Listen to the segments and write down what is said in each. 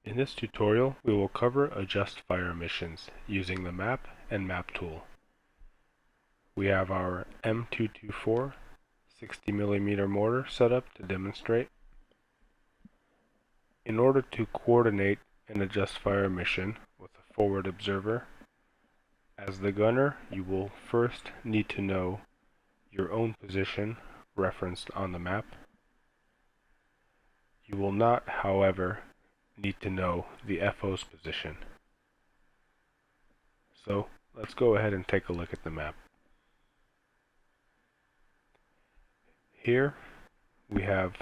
In this tutorial, we will cover adjust fire missions using the map and map tool. We have our M224 60mm mortar set up to demonstrate. In order to coordinate an adjust fire mission with a forward observer, as the gunner, you will first need to know your own position referenced on the map. You will not, however, need to know the FO's position. So let's go ahead and take a look at the map. Here we have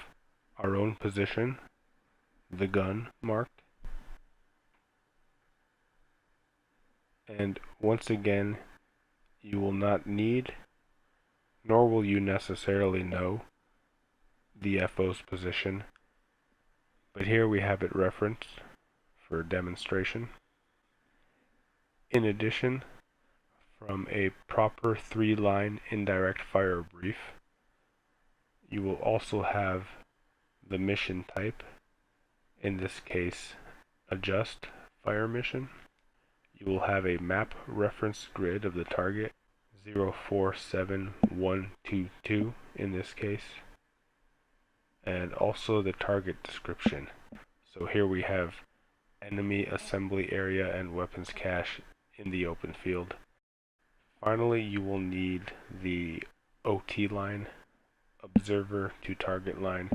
our own position, the gun marked, and once again you will not need, nor will you necessarily know, the FO's position, but here we have it referenced for demonstration. In addition, from a proper 3-line indirect fire brief, you will also have the mission type, in this case adjust fire mission. You will have a map reference grid of the target, 047122 in this case, and also the target description. So here we have enemy assembly area and weapons cache in the open field. Finally, you will need the OT line, observer to target line,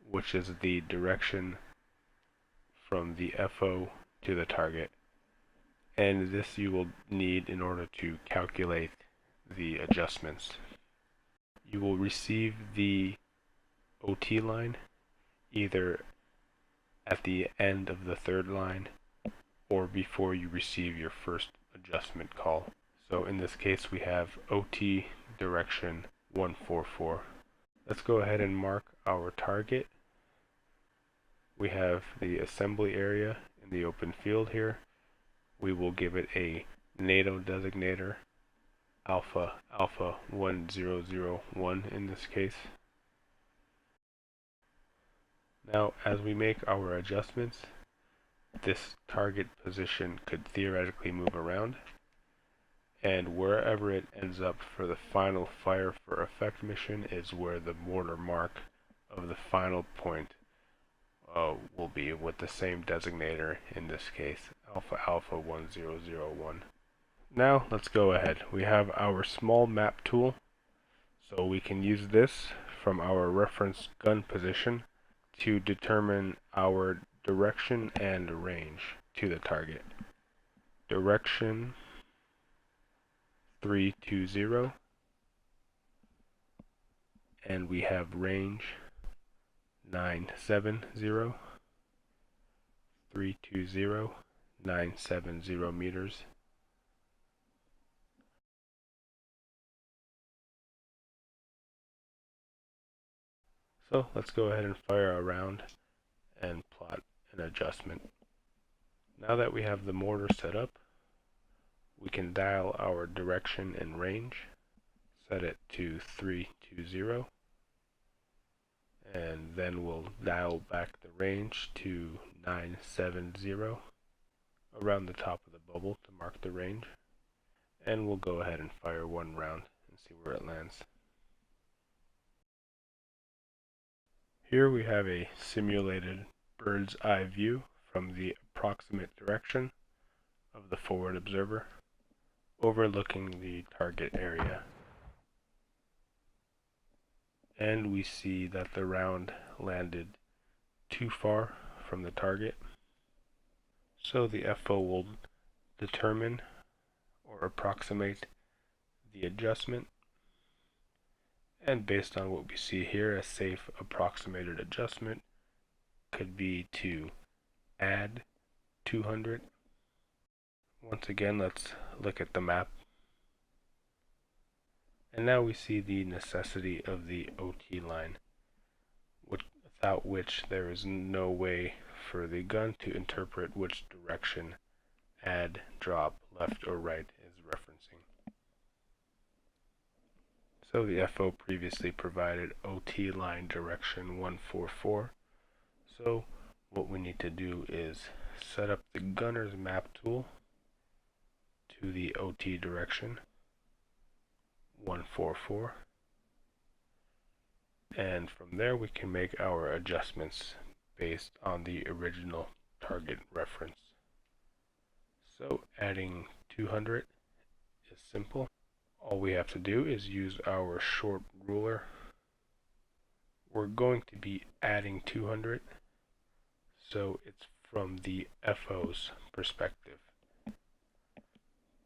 which is the direction from the FO to the target. And this you will need in order to calculate the adjustments. You will receive the OT line either at the end of the 3rd line or before you receive your first adjustment call. So in this case we have OT direction 144. Let's go ahead and mark our target. We have the assembly area in the open field here. We will give it a NATO designator, Alpha 1001 in this case. Now, as we make our adjustments, this target position could theoretically move around, and wherever it ends up for the final fire for effect mission is where the mortar mark of the final point will be, with the same designator, in this case Alpha 1001. Now let's go ahead. We have our small map tool, so we can use this from our reference gun position to determine our direction and range to the target. Direction 320, and we have range 970, 320, 970 meters. So let's go ahead and fire a round and plot an adjustment. Now that we have the mortar set up, we can dial our direction and range, set it to 320, and then we'll dial back the range to 970 around the top of the bubble to mark the range, and we'll go ahead and fire one round and see where it lands. Here we have a simulated bird's eye view from the approximate direction of the forward observer, overlooking the target area. And we see that the round landed too far from the target. So the FO will determine or approximate the adjustment. And based on what we see here, a safe approximated adjustment could be to add 200. Once again, let's look at the map. And now we see the necessity of the OT line, without which there is no way for the gun to interpret which direction add, drop, left, or right is referencing. So the FO previously provided OT line direction 144, so what we need to do is set up the gunner's map tool to the OT direction 144, and from there we can make our adjustments based on the original target reference. So adding 200 is simple. All we have to do is use our short ruler. We're going to be adding 200, so it's from the FO's perspective.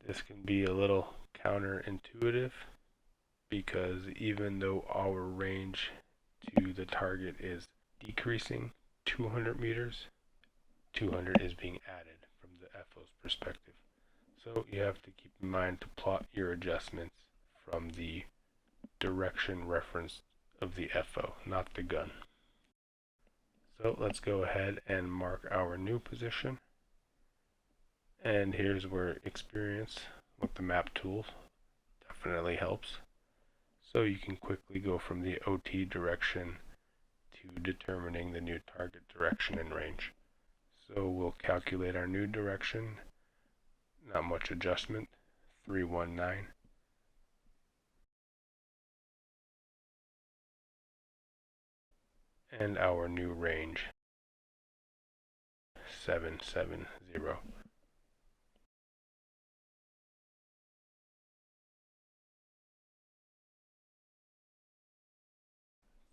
This can be a little counterintuitive because even though our range to the target is decreasing 200 meters, 200 is being added from the FO's perspective. So you have to keep in mind to plot your adjustments from the direction reference of the FO, not the gun. So let's go ahead and mark our new position. And here's where experience with the map tool definitely helps. So you can quickly go from the OT direction to determining the new target direction and range. So we'll calculate our new direction, not much adjustment, 319. And our new range, 770.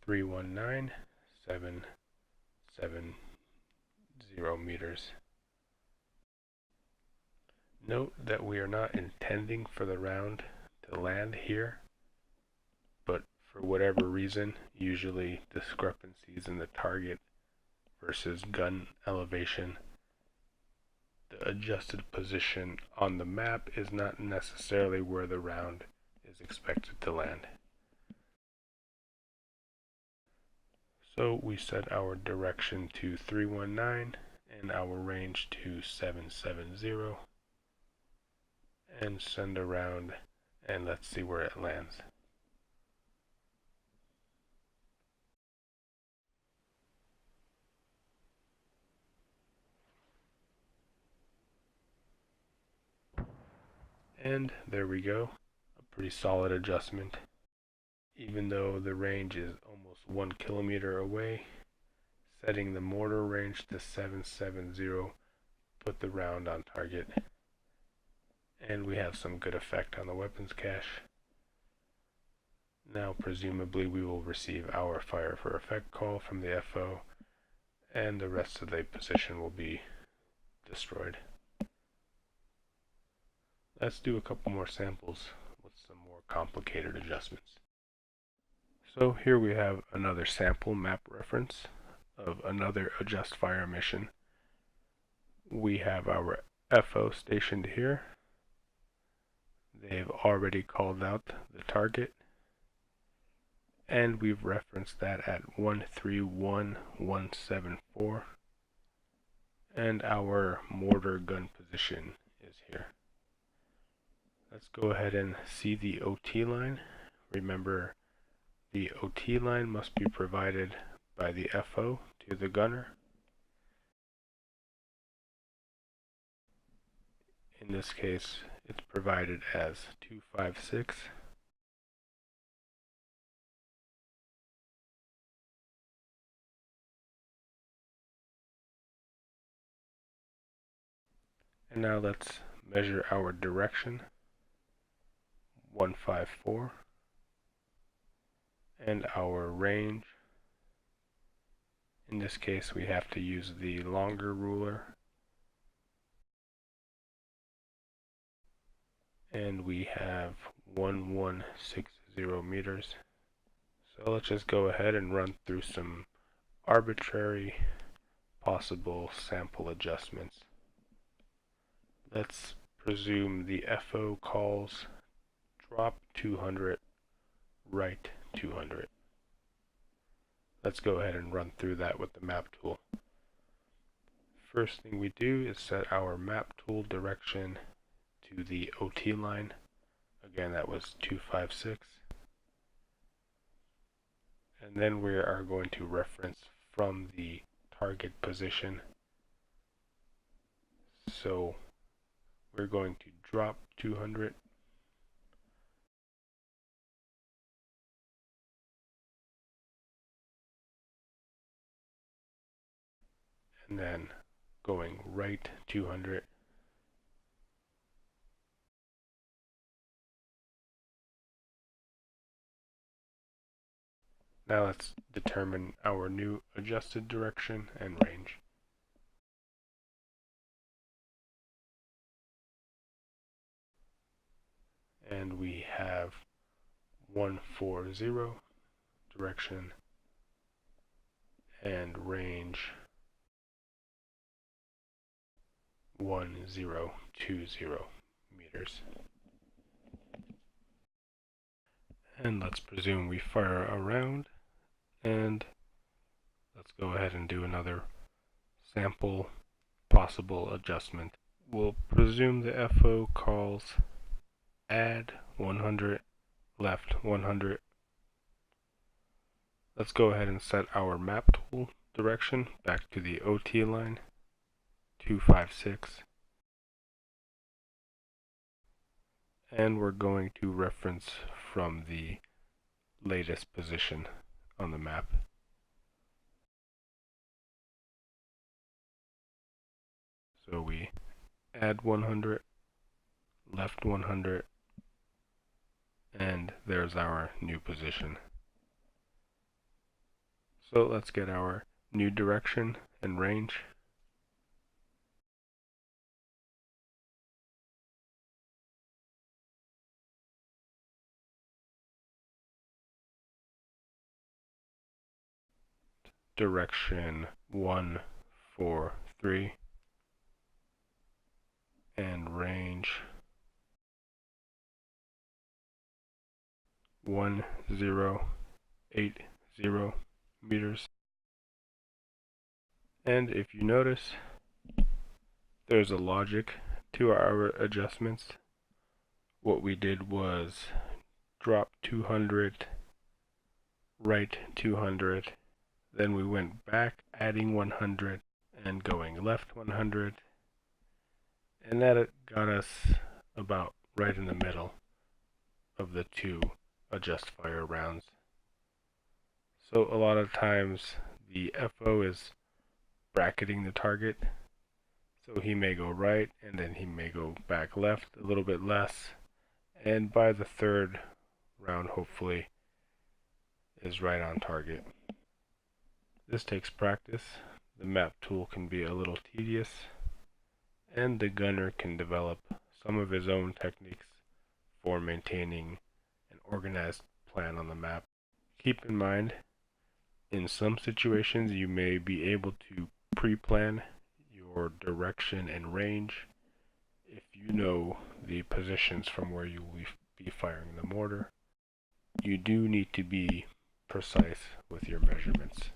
319, 770 meters. Note that we are not intending for the round to land here, but for whatever reason, usually discrepancies in the target versus gun elevation, the adjusted position on the map is not necessarily where the round is expected to land. So we set our direction to 319 and our range to 770 and send around, and let's see where it lands. And there we go, a pretty solid adjustment. Even though the range is almost 1 kilometer away, setting the mortar range to 770 put the round on target. And we have some good effect on the weapons cache. Now presumably we will receive our fire for effect call from the FO, and the rest of the position will be destroyed. Let's do a couple more samples with some more complicated adjustments. So here we have another sample map reference of another adjust fire mission. We have our FO stationed here. They've already called out the target, and we've referenced that at 131174, and our mortar gun position is here. Let's go ahead and see the OT line. Remember, the OT line must be provided by the FO to the gunner. In this case, it's provided as 256. And now let's measure our direction, 154, and our range. In this case, we have to use the longer ruler, and we have 1160 meters. So let's just go ahead and run through some arbitrary possible sample adjustments. Let's presume the FO calls drop 200, right 200. Let's go ahead and run through that with the map tool. First thing we do is set our map tool direction to the OT line. Again, that was 256. And then we are going to reference from the target position. So we're going to drop 200. And then going right 200. Now let's determine our new adjusted direction and range. And we have 140 direction and range 1020 meters. And let's presume we fire a round, and let's go ahead and do another sample possible adjustment. We'll presume the FO calls add 100, left 100. Let's go ahead and set our map tool direction back to the OT line 256. And we're going to reference from the latest position on the map. So we add 100, left 100, and there's our new position. So let's get our new direction and range. Direction 143 and range 1080 meters. And if you notice, there's a logic to our adjustments. What we did was drop 200, right 200, then we went back adding 100 and going left 100, and that got us about right in the middle of the two adjust fire rounds. So a lot of times the FO is bracketing the target, so he may go right and then he may go back left a little bit less, and by the third round hopefully is right on target. This takes practice. The map tool can be a little tedious, and the gunner can develop some of his own techniques for maintaining an organized plan on the map. Keep in mind, in some situations you may be able to pre-plan your direction and range if you know the positions from where you will be firing the mortar. You do need to be precise with your measurements.